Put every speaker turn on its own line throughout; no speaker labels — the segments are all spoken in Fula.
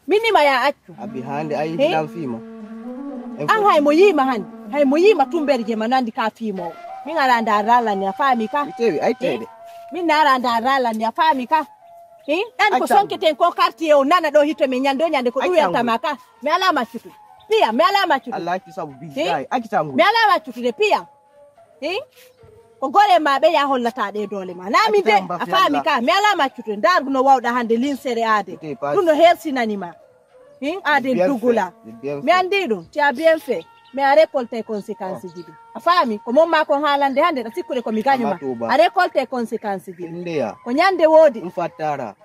minni ma ya accu
abi hande ay hilam fima
an hay mo yima han hay mo yima tumberje manandi ka fimo min ala nda rala ni afami ka
tewi ay tede
min nara nda rala ni afami ka dan ko sonketen ko quartier o nana do hito me nyando nyande ko duyata maka mi ala ma chutu pia mi ala ma chutu
Allah ki sabu bidai akitangu
mi ala ma chutu de pia ko gore ma be ya hollata de dole ma na mi de afami ka mi ala ma chutu ndar no wawda hande linsere ade duno hersinani ma ade dugula mi andi dum ti a bien fait mais a récolté conséquences jibi afami ko mom ma ko halande hande da sikkude ko mi gañuma a récolté conséquences jibi ko nyande wodi
fatara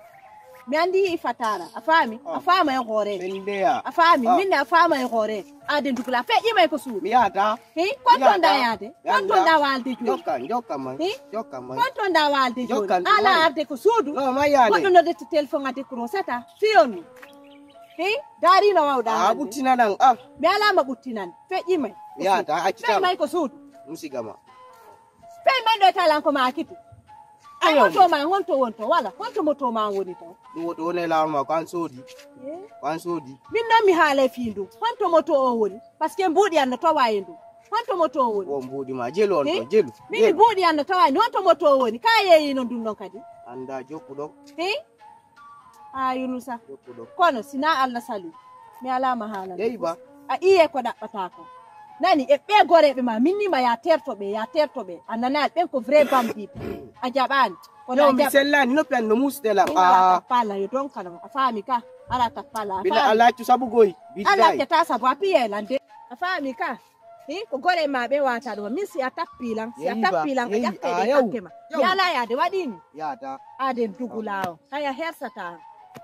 mi andi fatara afami afama e gore afami minne afama e gore ade dugula fe yima ko suudi
mi yata
konton da yade konton da walde ju
jokka man
konton da walde ju ala arde ko suudu
no ma yade
ko no de téléphone ade ko sata fionu dari no wawda
buttina dan
mi ala ma buttinan feƴƴi may
yata
feƴƴi may ko suudu
musigama
feƴƴi may do talan ko ma kiti ay moto ma honto wonto wala honto moto ma woni to
do ne la ma kan sodi
min non mi haale fiindu honto moto o woni parce que mbudi an to wayendu honto moto o woni
o mbudi ma jelo on to jelu
min mbudi an to wayni honto moto o woni ka yeyi non dum non kadi
anda jokkudo
Yunusa kono sina Allah salu mi ala mahala
deyba
a iye ko dabbata ko nani e be gorebe ma minni ma ya tertobe anana be ko vrai bambi a jabani
kono mi sellani no plan no mustela
pala yo don kala afami ka ala ta pala
bila ala tu sabu goy
ala ta sabu apiye lande afami ka ko gore ma be wata do min si atappilan a yakke ma yala ya de wadini
yata
ade dugulao haya hersata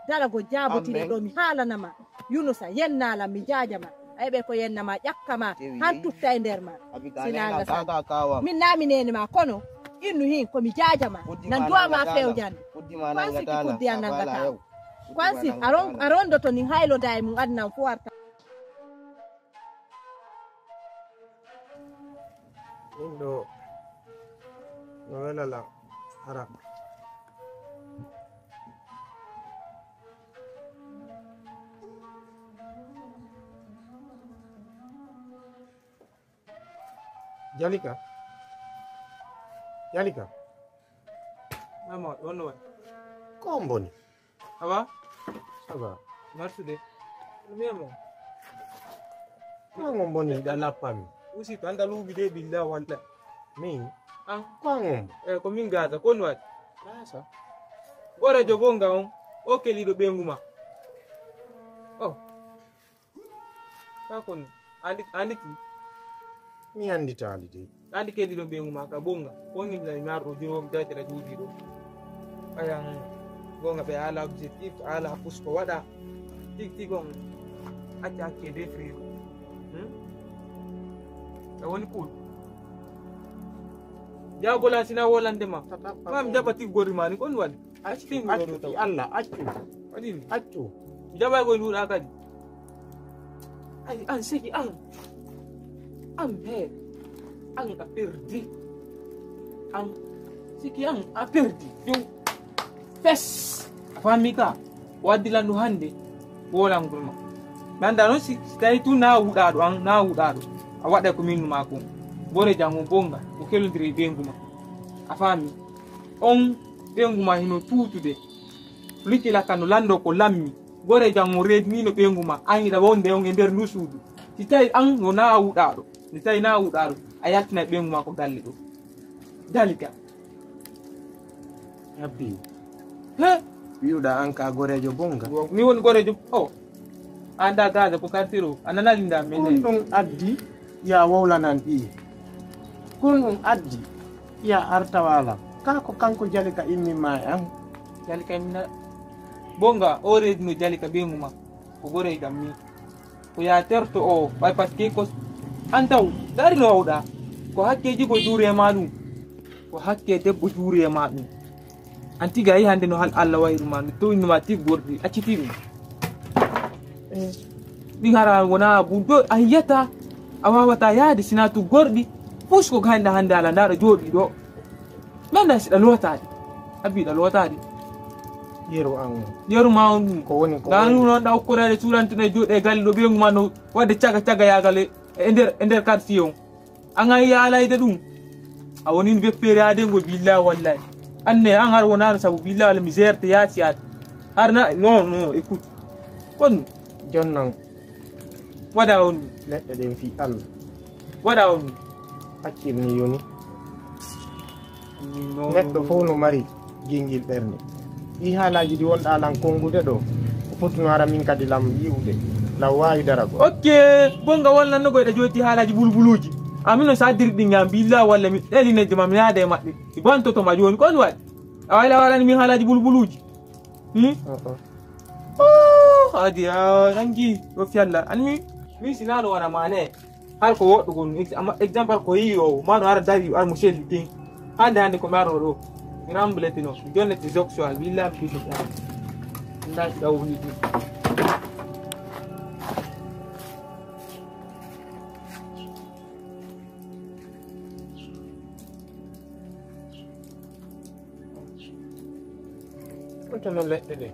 dala go jabotine do mi halana ma Yunusa yennala mi jajama aybe ko yennama yakkama han tutta e nder ma sinala sa min namineni ma kono innu hin ko mi jajama nan duwa ma fewjande kwansi kuddi anangata kwansi arondo to ni haylo dai mun adnan fu warta
indo wala la harap Jalika
Mama ono
komboni
aba
marsude
memo
komboni dala pami
usi tanda lubi de billah wala
min
kwangom ko min gaza kon wat asa ora jogonga o kelido benguma kon andi
mi andi tali de
andi kelido benguma ka bonga woni la maro jiro date la judi do ayang gonga be ala objectif ala pusko wada tik gon acha ke de free woni cool jagola sina wolande ma mam jabati gori mani kon wali acting do to
Allah accu
jaba go nura kadi ay an seki an he an a perdi an seki an a perdi yo fes famika wadilandu hande wolan gurma banda no si tay tu na wudado an na wudado a wada ko minnu mako bore jango bonga ko kelondiri benguma afami on benguma hino tutude likila kanu lando ko lammi bore jango redmi no benguma anida wonde on e der nusudu si tay an no na wudado ni tay na wudado ayatina benguma ko galle do dalika
abbi wiuda anka gorejo bonga
ni won gorejo anda gaza ko kartiro anana linda men
don addi ya wawlanan ɗi kun addi ya artawala kako kanko jalika immima an
jalika imna bonga o redno jalika benguma ko gore gammi ko ya terto o bay paske ko antaw dari no wawda ko hakkeji ko jure ma dum ko hakke debbo jure ma dum anti gayi hande no hal Allah wayru ma to inno ma ti gordi acciti dum ɗin hara wona budo ayata awawata yaade sinatu gordi fusko ganda hande ala ndara jodi do menda si dalotade abi dalotade
yeru an
yeru ma on
ko woni ko
danu non da okkorade surantine jode galle do be ngumano wadde caga yagale e nder quartier on anga yalayde dum a woni be perade go billahi wallahi anne an har wona sabu billahi wala misère te yaati harna non écoute kon
jonnan
wada on
ledde den fi Allah
wada on
hakkilni yoni
no
neddo fo no mari jingil berne i halaji di wonda lan kongude do fotunara min kadi lam yiwde law wawi darago
okay bonga walla no goyda joti halaji bulbuluji amino sa dirdi ngam billahi walla mi deli ne jama mi yaade mabbe ibanto to ma joni kon wadi awala mi halaji bulbuluji hadi rangi do fialla anmi mi sinano wana mane har ko woddo gon example ko yiyo mano ara dari ar mushel din hande ko maro do Mirambletino, jonne ti sexual, billahi bisu. Ndas daw ni. Ko tan ledde de.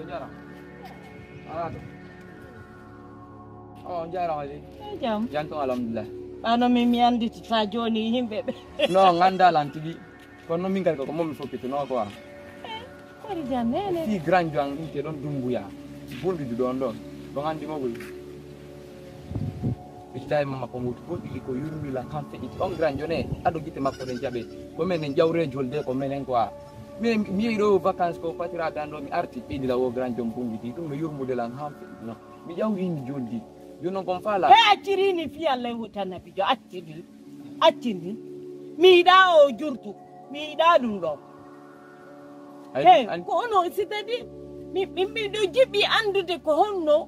Jarang. Oh, jarang aja.
Jam.
Jantung alhamdulillah.
Ano mimi andi ta joni himbe be.
No nganda lantibi. Kono mingal ko mo mi fopito no ko.
Ko ri janene.
Fi grand jang inte don dumbuya. Bondi du don. Don andi mo bul. Bitai mama ko mutu ko ko yurmi la kampe it on grand jone ado gite makko den jabe. Ko men en jawre jolde ko menen ko. Mi iro vacances ko fatira dando mi arti pedi la wo grand jom bungi dum mi yurmude lan hampe no mi jawri ni joldi jono kon fala
Accirini fi Allah hutana bijo accini mi da o jurtu mi da dum do ko ono sitadi mi do jibi andude ko honno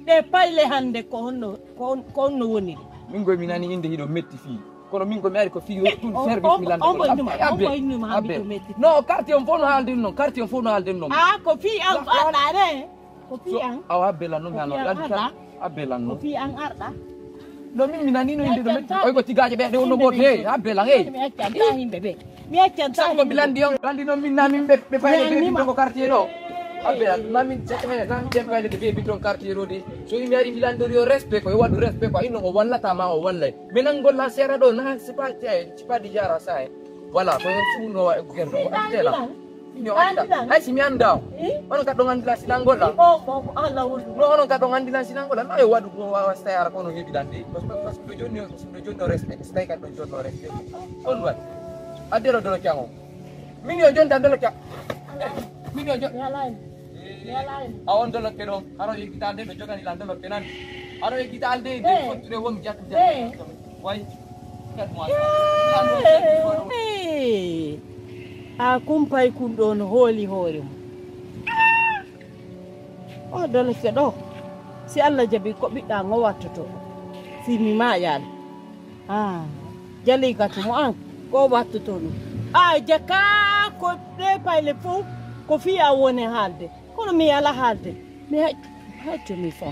de payle hande ko honno woni
min go mi nani inde hido metti fi kono min ko mi ari ko fi tout service mi lande no carte on fono halden non carte on fono halden non
ko fi an adare ko fi an
awa bela no ngano abela no
ko fi an arda
no min nani no inde do metti oy ko tigaje be de on no bot he abela he
mi accanta himbe be mi accanta
ko bilandi on landi no min nami be payle be do ko carte do abela nami jetme nami dem payle de be don carte do de so mi ari bilandi yo respect ko wadu respect ko ino ko wallata ma o walle menan golla sera do na sipati jara sai wala ko suno wa gendo atela ni anda ay si mi anda ono ka dongan dila sinangola
Allah
no ono ka dongan dila sinangola na yo wadu ko wa sera ko no ngi bilandi pas do joni respect stai ka do jono respect on wat adero do kyango min yo jon dan do kya min yo jon
ya lain
awon do kero aro kita ande do jogani lando lo kenan aro kita alde de fotre won jat wai kat mo
a kumpai kun don holi hore o dole ke do si Allah jabi ko bidda ngawatoto si mi ma yal jali ka tumo an ko wattoto no jaka ko de payle fu ko fi a woni halde kono mi ala halde mi haccu mi fa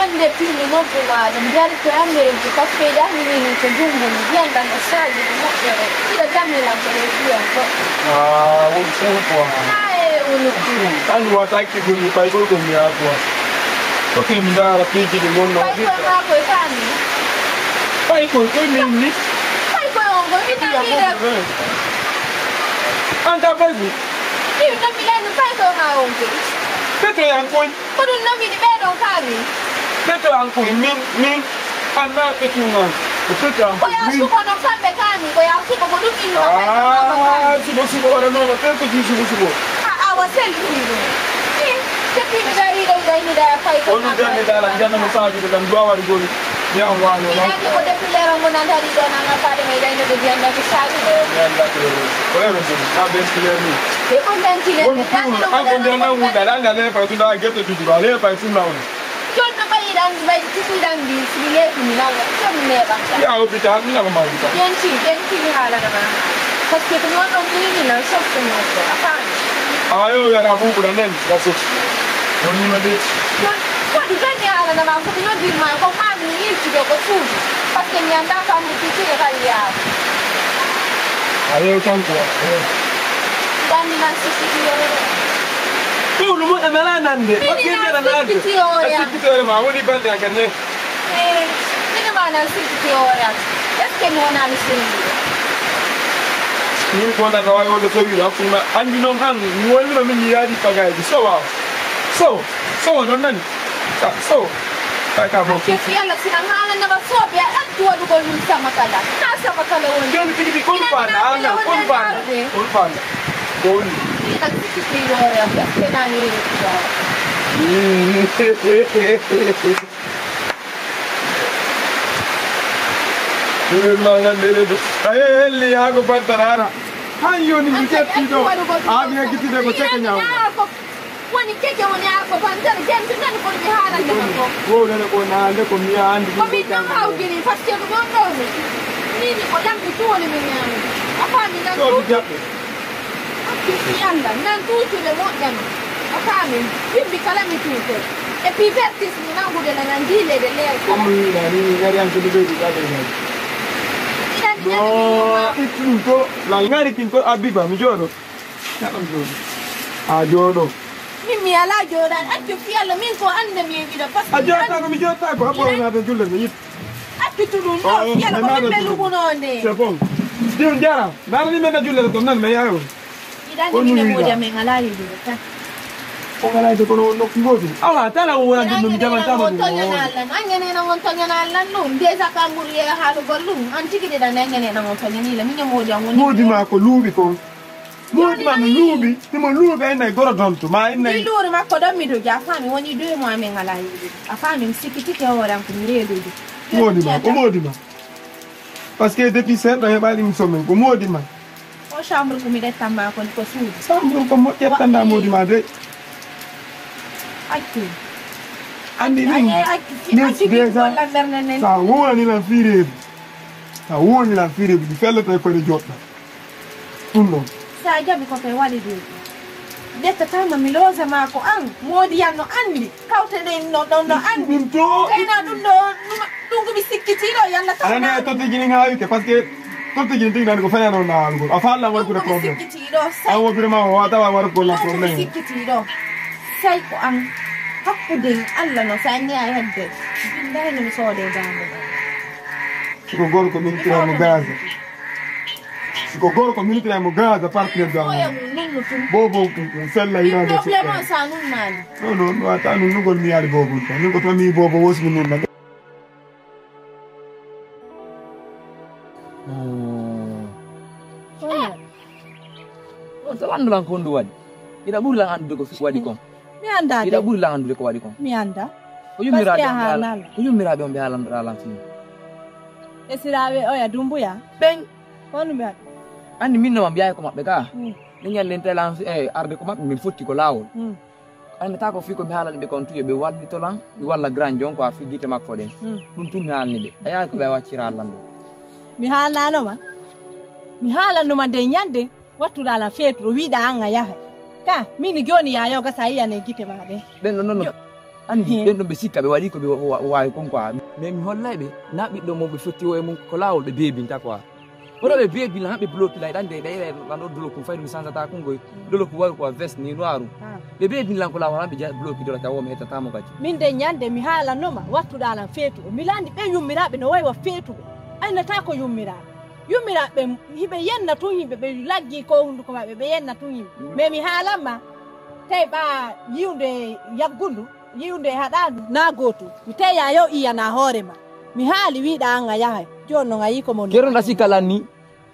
ande tini mo pulada mjali ko ande ko kafe da ni ko jumbo ni yanda na sali mo kere ida dammi la polizia ko
un tempo
uno
kan wa taki gumi pai ko mi hapo okay mi dara piji di mondo
pai ko kani
pai ko ni
pai ko ongo ita mira
anda bazi
io non mi lendo pai ko ha ongo
Beto yang ko
non mi di bedo kani
Beto ang ko min ana petunga. Beto ang
ko ya su ko no sabe kani ko ya su ko do kini
subo ora no ko di subo.
Wasel dulu. Tapi dari ini dah pai ko.
Onu dan dalam jangan masaji dalam dua hari gol.
Ya wano la.
Ina ko de pilera mo nan dari do nan fa de me dai no de janda ki sali.
Ya la ko. Wala mo din. Ka ben pilera ni.
E ko ben pilera.
An ko de na wu da la le fa tu da get to du le fa tu na wu.
Jon to bay dan bay ti dan bi sile ni na wa. Jon ne ba.
Ya hospital ni la ma bi.
Yen ti hala na ma. Parce que no no ni na so ko no ko. Apa.
Ayo ya na bu da nen. That's it. Oni ma de.
Kwa di gani hala na ma ko no di ma ko ma ni ti do ko fu. Parce que ni anda fa mu ti ti ka ya.
Ayo kan ko.
Dan ni na si yo.
Tu lu mo amela nande. O ke de na nande. Si ti ore ma woni bande an kan ne.
Ni ma na si ti ore. Es que no na ni si.
Ni ko na rawa yo so wi la kuma an ni non han ni woni no min ya di paga di so wa. So non nan. So. Kai ka bo.
Ke fi ala sina hala na ba so bi an tu du ko ni sama kala. Na sama kala woni.
Jon ti di kon pa na an kon pa. Kon pa. Kon.
Ina si ti ore ya ke na ni ri.
Aeli hago pantanara. Hayo ni mketi do. Abi ngiti de ko cheka nyawo.
Wani keke wani ako pantana jentu nani ko ni hala ndako.
Wo le ko na ande ko mi andi.
Ko mi no ha ugiri parce que no no. Nini ko dam tu woni mi nyami. Apa mi na
So bi jappe.
Aki yanda nan tu le mo jama. Apa mi bimbi kala mi tu te. E pi vertis mi na gude na ngile de le.
Como ni ni ngari an tudu bi ka de. No, itu la ngari kinto abiba mi jodo. Ajodo.
Mimi ala jodan atu fi ala min ko ande mi gida parce que
Ajota ko mi jota ko apo na de julle mi.
atu tu no fi ala ko be lu ko ne.
C'est bon. Diu jara, na ni me na julle ko nan me yayo.
Idan ni ne mo ja men ala yi ta.
Ko ngala de ko no ngodi. Ala tala wona de mi jama ta mo.
Angene na ngon tonya na lan lu desa ka muri ya halu gollu antiki de dan angene na ngon tonya ni la mi mo ja ngoni.
Modi ma ko lubi ko. Modi ma lubi, ti mo lubi ay na goro donto ma ay na.
Ni luru ma ko do mi do ja fami woni do mo amen ala yi. Afami msikiti ke ora ko mi redo.
Modi ma. Parce que depuis ça dans ba li somme ko modi ma.
O chambre ko mi detta ma ko suudi.
Chambre ko mo tanda modi ma de.
Aki.
Andi ni
desa la mernene.
Sa woni la fire. Sa woni la fire bi felle tay ko de jotta. Tunno.
Sa jabi ko pe wali do. Detta tama miloza ma ko an modi yanno andi. Kawte de no andi.
Dum to.
Kayna dum do dungu bi sikkitiro yalla ta.
Ana to te gini ngawi ke parce que to te gini nan ko fanya no na algo. Afalla war ko de problem. Awo bi ma wa ta war ko la problem.
Sikkitiro. Sai ko an hakkude Allah no sanni ay hadde. Billahi no so de gamu.
Ko gol ko min tira mo gaza. Ko gol ko min tira mo gaza partner da. Bobo ko sella ina de.
Problema sa nun nan.
No ata nu gol mi yali bobo. Ni ko to mi bobo wos mi nun na.
So lan lang kondo wadi. Ida buri lang andu ko wadi kom.
Mi anda.
Ida buri lang andu ko wadi kom.
Mi anda.
Ko yumira be on be halam ralam tin.
Esirabe oya dumbuya.
Ben
Wonu be.
andi min no mbiya ko mabbe ka. Ni nyande telan arde ko mabbe min fotti ko lawol. Andi ta ko fi ko mi halan be kon tuye be waddi to lan mi walla grand jon ko fi gite makko den. Dum tun halni be. Aya ko be waccira lando.
Mi halano ma. Mi halano ma de nyande. Watu la fetu wida anga yahe ka mini joni ya yoga saia ne gite ma de
ben no andi ben no be sikka be wadi ko be wa kon kwa me mi hollaibe na biddo mo be fotti o e mun ko lawol be bebi ta kwa woro be bebi la be bloki la dande dai la no dolo ko faydu sanza ta ko ngoy dolo ko wa ko vest ni noiru be bebi lan ko lawol be bloki dolo ta wo me ta mo kati
min de nyande mi hala noma watu la fetu milandi be yummirabe no way wa fetu ay na ta ko yummirabe yumiraɓe hiɓe yenna tun yimɓe ɓe laggi ko hunduko maɓɓe ɓe yenna tun yimɓe mais mi haalanma tawi ɓa yiwde yaggundu yiwde haɗandu na gootu mi tawi ya yo iyana hoorema mi haali wiɗa an a yahay joni noon a yi ko mon
keronɗa sikkalan ni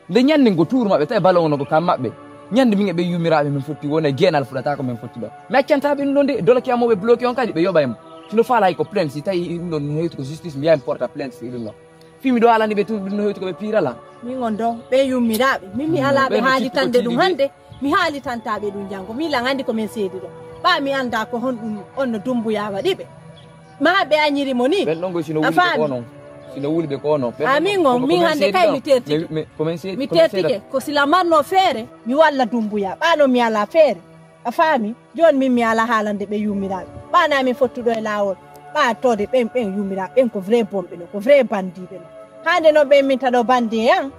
nde ñande ngo tuuru maɓɓe tawi balogono ko kam maɓɓe ñande min ɓe yumiraɓe min fotti wona geenal fuɗata ko min fotti ɗo mi accantaɓe ɗum ɗo nde dolaki amoɓe bloqué on kadi ɓe yoɓaymo sino faala ko plainte si tawi ɗum ɗon hewti ko justice mi yaha mi porta plainte si ɗum ɗon fimi ɗo alani ɓe tun no hewti koɓe pirala
min on ɗon ɓe yummiraɓe min mi ala ɓe haalitande ɗum hannde mi haalitantaɓe ɗum janngo mi lan anndi komin seedi ɗo ɓa mi annda ko honɗum on no dumbuya waɗiɓe ma ɓe añirimo ni
ɓen ɗon goy sino wuli ɓe ko noon sino wuli ɓe ko noon
amin on min hannde kay mi tertike mi tertike ko sila marno feere mi walla dumbuya ɓano mi ala feere a faami joni min mi ala haalande ɓe yummiraɓe ɓana min fottuɗo e laawol ɓa tode ɓen yummiraɓe ɓen ko vrai bomɓe no ko vrai bandiɓe no hande noon ɓen min taɗo bandi yan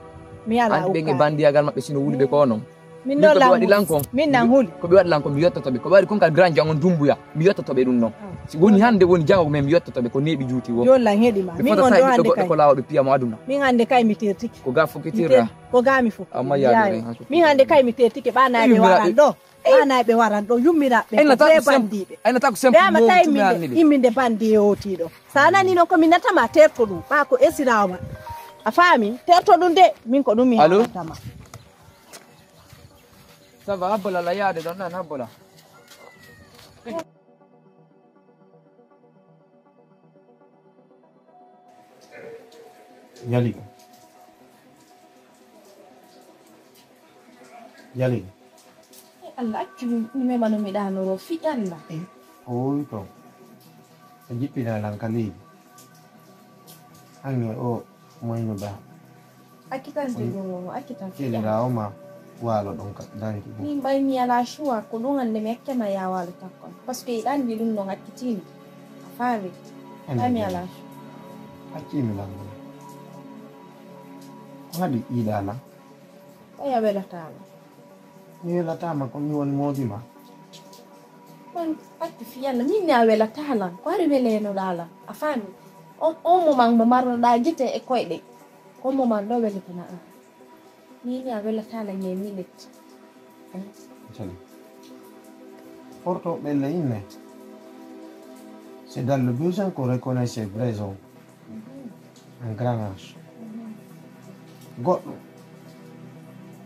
mi ala
ɓen e bandiyagal maɓɓe sino wuli ɓe ko noon
min noon
waɗi lankon
min nan huli
koɓe waɗi lankon mi yettotoɓe koɓe waɗi konkal grand jangon dumbuya mi yettotoɓe ɗum noon si woni hande woni jango men mi yettotoɓe ko neeɓi juuti wo
joni lan heeɗima min on ɗo hande kay
ko lawaɓe piyamo aduna
min hande kay mi tertiki
ko ga fokitirra
ko ga mi foki
amma yaade
min hande kay mi tertiki ɓanaɓe waran ɗo ɓanaɓe waran ɗo yummiraɓe ɓe bandiɓe
aynata ko simple
ɓeyama tawi imminde bandi yewotiɗo sa nani noon komi natama terto ɗum ɓa ko esirawa a faami terto ɗum de min ko ɗum mi haatama
ça va habbola la yaade ɗon nan habbola
Yaligo
Allah accu mi memano mi ɗanoro fiƴalla
oy to a jippinalan ka leydi hanne o moyno ba
akkitante ɗum akkitan
kelira oma waalo ɗon ka danki
min mbay mi ala choix ko ɗum hande mi hakkema ya waalo takkon par ce que yiɗa andi ɗum ɗon hakkitimi a faami mi ala
hakkimi lan ɗon ko haɗi iidala
ɓay a welatama
mi welatama ko mi woni moodima
man akki fiyalla min mi a welatalan ko hari welenoɗalan a faami on moment mo marnoɗa guite e koyɗe ko moment ɗo weletana an ni a welatala ñe minute
Cali porto ɓelle inne c'est dans le besoin qu'on reconnaît ses vrais hommes un grand âge goɗɗo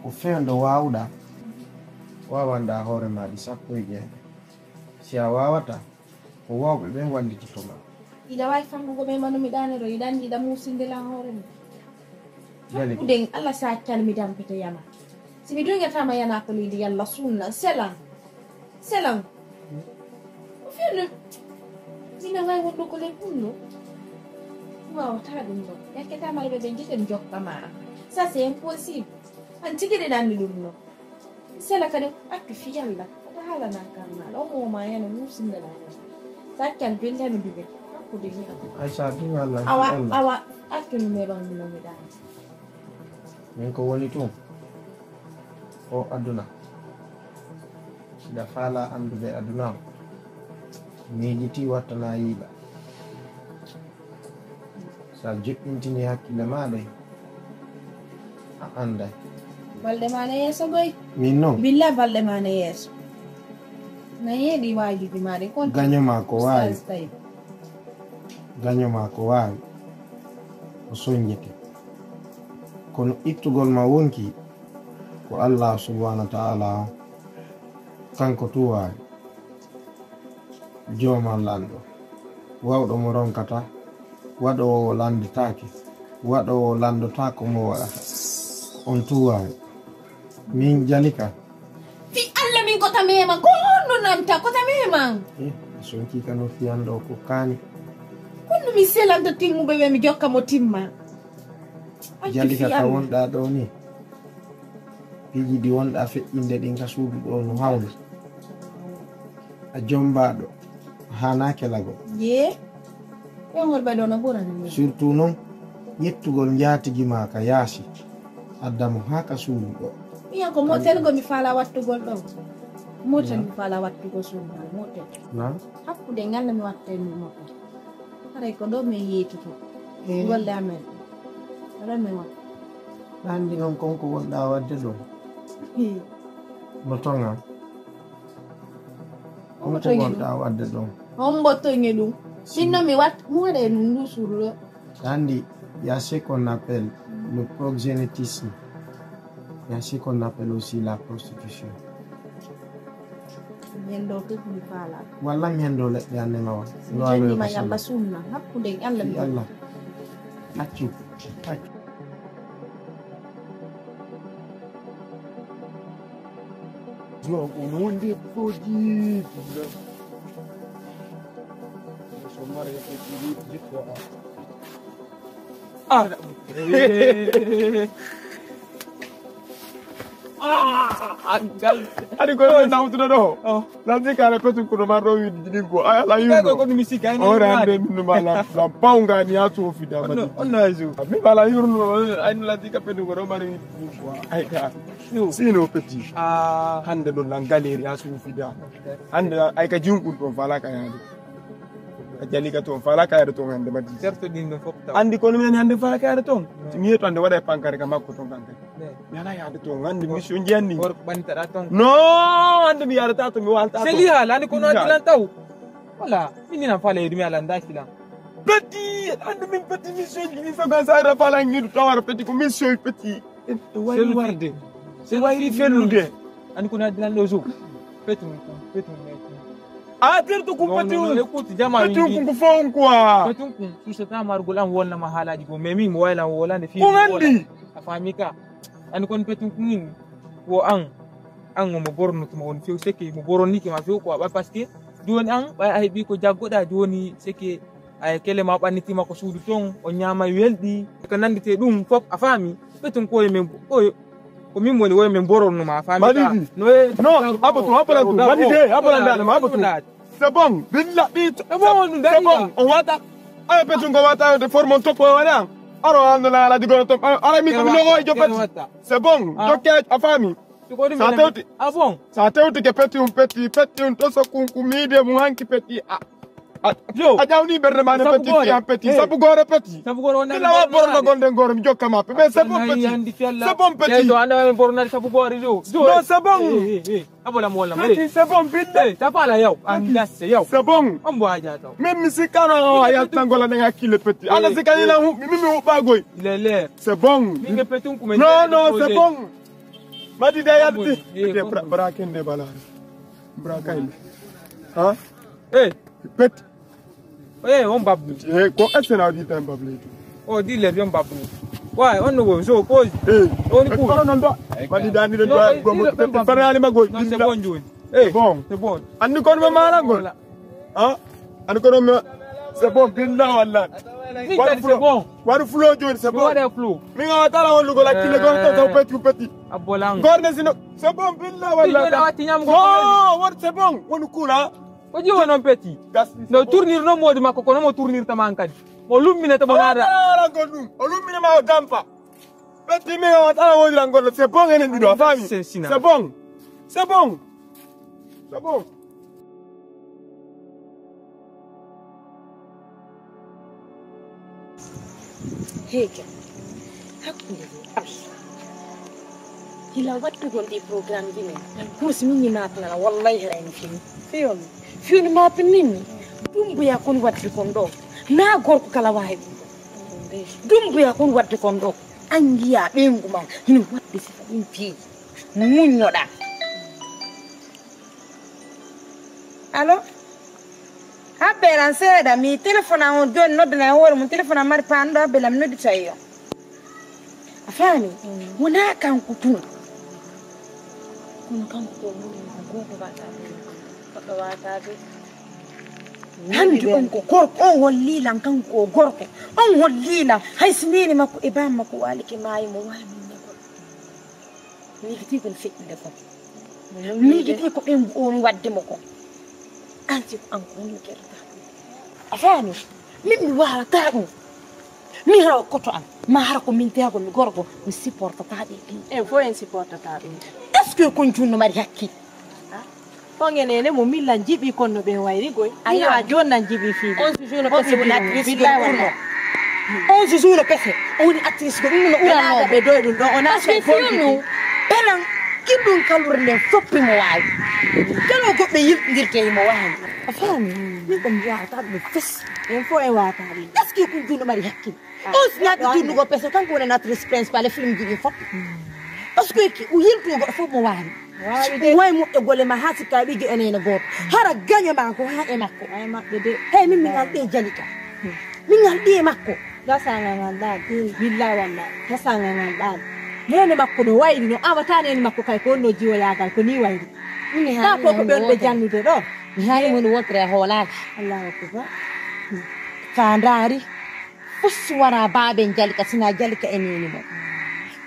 ko fewndo wawɗa wawanɗa hoore maɗi sappo e jeeɗe si a wawata ko wawɓe ɓen wallititoma
ida wawi fangugo ɓe mano mi ɗanero yiɗa andiɗa musindela hoore mi
Jali
hakkude allah sa calmi dampete yana si mi dogatama yana ko leydi yallah sunna selan o fewno mina wawi wonɗo ko ley hunno wawata ɗum ɗo yakketama ɓe ɓe guiten jokkama an ça c'est impossible an tigui ɗeɗa andi ɗum ɗo sela kadi akki fiyalla ata haalana kam maɗa o moma yana musindela sa cal bellami duɓe hakkude ni
aysa ɗum allah
awa akkinu meɓanduno mi ɗani
min ko woni tun o aduna siɗa faala andude aduna o miijiti wattana yiiɓa sa joƴƴintini hakkille maɗa a anday
balɗe ma ne yeeso goy
min noon
billa balɗe ma ne yeeso na heeɗi wajibi maɗe kon
gaño ma ko wawi o soñjete kono ittugol ma wonki ko allah subhanahu wa ta'ala o kanko tu wawi jooma lando wawɗo mo ronkata waɗowo landetake waɗowo landotako mo waɗata on tu wawi min jalika
fi allah min kota mema ko honno namta kota mema
sonki kano fiyanɗo ko kani
honno mi selanta timmuɓe ɓe mi jokka mo timma
jalika ka wonɗa ɗo ni piji ɗi wonɗa feƴƴinde ɗin ka suudu ɗo no hawni a jombaɗo hanake lago
ye ɓen worɓe ɗo no ɓurani
surtout noon yettugol jatigi ma ka yaasi addamo ha ka suudu ɗo
miyan ko motel go mi faala wattugol ɗo motel mi faala wattugo suudu motel hakkude ngalla mi wattani motel haray ko ɗo min yeytuto golle amen aɗa mi wat
ɗandi noon konko wonɗa wadde ɗo mo tonga konko wonɗa wadde ɗon
on mbottoŋe ɗum sinno mi waɗa e ɗum ndu suudu ɗo
ɗandi il y a ce qu'on appelle le proxénétisme. Il y a ce qu'on appelle aussi la prostitution.
Nyendo to ni fala.
Walla nyendo le yanne ma wa.
Jendi ma yamba sunna. Hakkude Allah mi.
Allah. Accu.
Yo, unundi poji. Adi ko na utudo do. Nanti kare petu ko ma ro wi dingo. Ay la yuno.
Ko ni misika ni.
Ora ande mi mala la paunga ni atu ofida ma.
Ono azu.
Mi bala yurno ay la tika petu ko ma ri dingo. Ay ka. Sino petit. Hande do la galeri asu ofida. Hande ay ka jungu to fala ka yandi. Ajali ka to fala ka to hande ma di.
Certo dinno fopta.
Andi ko mi hande fala ka to. Mi yeto ande wada pankare ka makko to kanke. Yana yande to andi mission jenni.
Or banita raton.
No, ande mi yarata to mi walta to.
Seli hala ni kono adilan taw. Wala, mini na fala yedumi ala ndakila.
Petit, ande min petit mission ni fa ga sa fala ngi to war petit ko mission petit. Wari warde. Se wari felude.
Ani kono adilan lozo. Petu.
Atir to kumpati.
No, écoute, jama
Petu ku fon quoi.
Petu ku susata margolan wonna mahalaji go memi mo wala wala ne fi.
Ko andi.
Afamika. Ani kon petu ku wo an mo borno to mo won fiu seke mo boroni ke ma fiu ko ba parce que joni an ba ay bi ko jaggoda joni seke ay kele ma baniti ma ko suudu ton o nyama weldi ko nandite dum fop afami petun ko men ko min woni woy men borno ma afami
no abatu mani de abala ma abatu c'est bon billa bit
c'est bon
c'est bon on wata ay petun ko wata de forme top wala aro ando la digo top ara mi ko no jopati c'est bon dokke afami
ah bon
sa tewti ke peti un to so ku mide mu hanki peti
yo
ajawni berne mane peti fi peti sabu gore wona la borno gonde gore mi jokka ma mais c'est bon petit
do anda borno sabu gore jo
no c'est bon
abola mo wala
petit c'est bon bille
ta pala yow anda se yow
c'est bon
on bo aja to
même misikano ya tangola nga kile petit ala sikani la mimi bagoy
lele
c'est bon
mi nge petun ku
non c'est bon madi de yaddi bra kende bala bra kay ha pet
on babu
ko esena di tan babu
o di le bion babu why on no go so pose on ku
non do madi dani do go parali mago
c'est bon joni
c'est bon andi ko ma mara ngol ha andi ko no c'est bon billah wallah
c'est bon
waru flow joni c'est bon
waru flow
mi nga tala on lugo la kile go to petit
abolang
gorne sino c'est bon billah wallah oh what c'est bon on kula
oji wonon petit no tournir no modi makko ko no mo tournir tamankadi mo lummine to bonada
ala godum o lummine ma o dampa petit mi o tala wodi la goddo c'est bon enen dido fami c'est bon
Heke hakkunde hila wattugon ɗi programme ji men kursi min ñimatnana wallahi rayno fini fiwni mapen ninni dumbuya kon wadde kon ɗo na gorko kala wawi dumbuya kon wadde kon ɗo an jiya ɓengu ma hino wadde sifa ɗin piiji muñoɗa allo habbelan seeɗa mi téléphone on joni noddana e hoore mum téléphone a mari panɗo habbelan mi noddi tawi yo a faami wona kanko tun kono kanko ko goto goɗɗo watade hande on ko gorko on hollilan kanko ko gorko on hollilan hayso ndeni makko e bam makko walike maayi mo waminde ko miigiti kon feƴƴinde kon miigiti ko ɓen on wadde mo ko anti ko an ko woni kerta a faami min mi wawata ɗum mi rawa koto an ma hara ko min teyago mi gorko mi supportata ɗi
fo en supportata ɗum
est ce que kon junno mari hakkil
fongenene mo millan jiɓi konno ɓen wayri goy a joni nan jiɓi fiiɓe
on si jour pese woni actrice ɗo ɓurno on si jour pese o woni actrice ɗo ɗum no ɓuranoɓe
ɓe doy ɗum ɗo ona
fino ɓenan kiɗɗum kalure nden foppi mo wawi kala goɓɓe yimɗirte mo wawi a faami min ɗo mi wawata ɗum fes
en fo en wata ɗum
est ce que kon junno mari hakkil on si ñaɓi junnugo pese kanko woni actrice principal e film ji ɗin fop par ce que o yirtugo goɗɗo fof mo wawi way mu e gole ma hasi ka bigi enene go hara ganya ma ko ha e makko
ay mabbe de
hey min ngal de jalika min ngal de makko
gasanga nganda billahi wallahi gasanga nganda nene makko do wayri no amata nene makko kay ko no jiwo yagal ko ni wayri
min
ta ko ko be jannude do
mi hani mun wotre holaki
Allahu akbar
fandari fuswara baben jalika sina jalika enene mo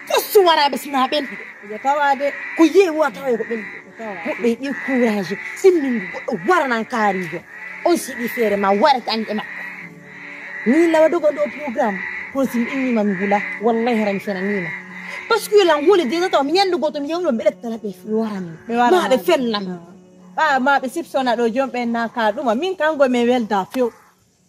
fuswara be sina ben
ya tawade
ku ye wata ko ben ko be di courage simmin warana karijo on si di fere ma warata ande makko ni la wado do programme pour sim inni man gula wallahi ran fena nina parce que lan wole de to mi nyando goto mi yewlo be tala be fi waram ma be fenna
ba ma be sipsona do jombe na ka duma min kango me welda few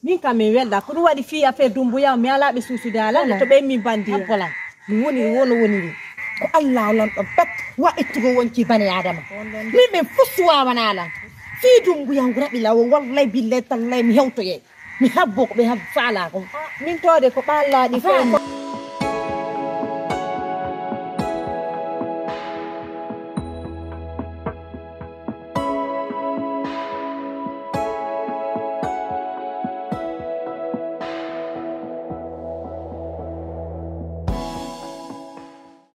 min kam me welda ko wadi fi affaire dumbuya mi ala be susude ala to be mi bandi
wala mi woni ko Allah lan do pat wa ittugo wonci bani adama min be fuswa wanala fi dumbuya ngurabi lawo wallahi billahi tallahi mi hewto ye mi habbo ko be hab faala ko
min tode ko balla di